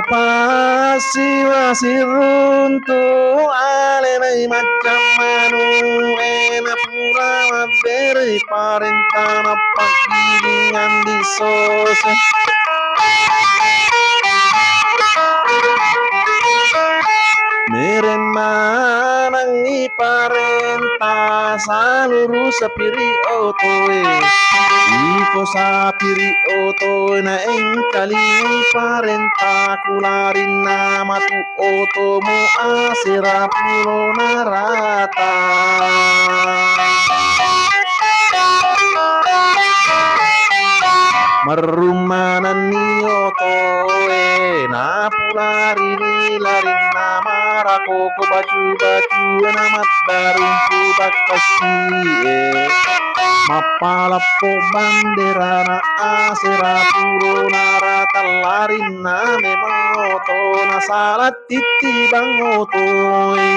pasi masih runtuh alai macam manu ena pura maberi parentana paggilingan di sose meremanangi parenta saluru sapiri otoe iko sapiri otoe na engkali parenta kularin nama tu otomu asira pulo narata marumanan niotoe na pulari larin nama rakoko baju namat barumpu bakasie mapalapo bandera na asera puro narata larin na memang oto na salat titi bang otoi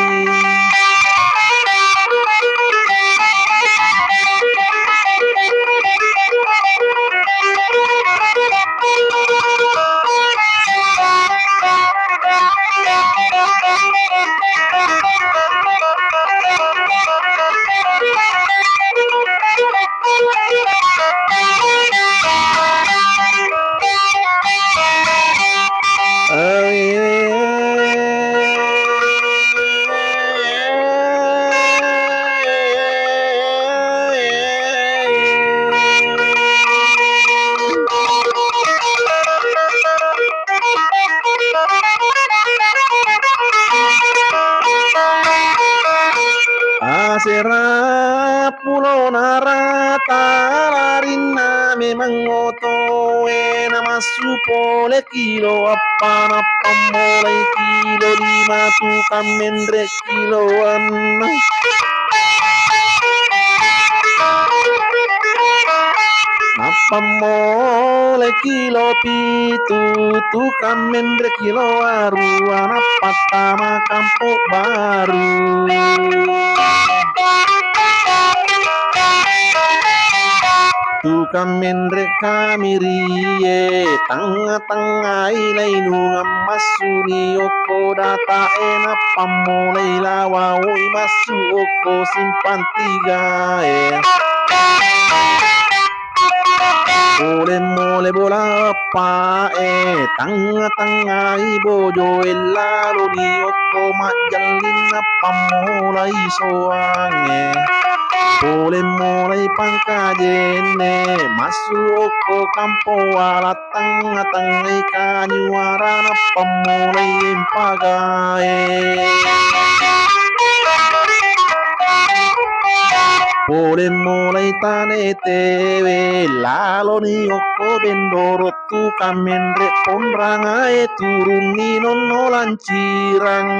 Asera pulau narata larina memang otoe nama supole kilo apa mulai kilo 5 tukang mendrek kiloan apa mulai kilo pitu tukang mendrek kilo aruan apa tama kampung baru tukang mendrek kamirie tengah-tengah ilai nungam masuni oko data enak pamulai lawawoi masu oko simpan 3 mole bola pa tengah-tengah ibojo lalu di oko majalin pamulai soange mulai pangkajene masuk ke kampung wala tengah-tengah kanyuara pemulai pagai mulai tane tewe lalu ni oko bendoro tu kamendre ponrangai turun ni nono lancirang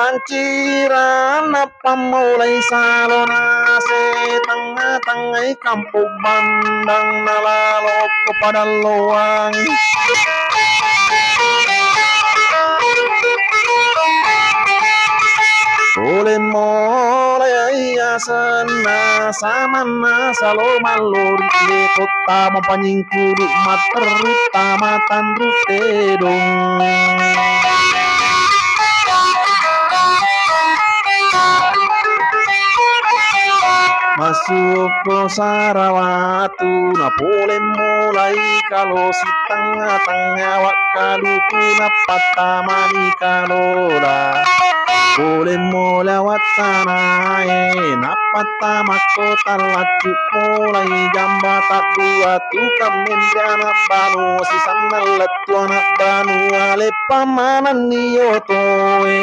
lanciran apa mulai salonase tengah-tengah kampung bandang nalalok kepada luang boleh mulai asana samana salo malori kota mampanyingkuru materutama tandrute dong masuk ke Sarawatu na boleh mulai kalau si tengah-tengah wakaluku na patamani kalola Pole mola watanae napata makota lacu mulai jambata dua tukang mendiana banu sisanna letuana banu ale pamanan niotoe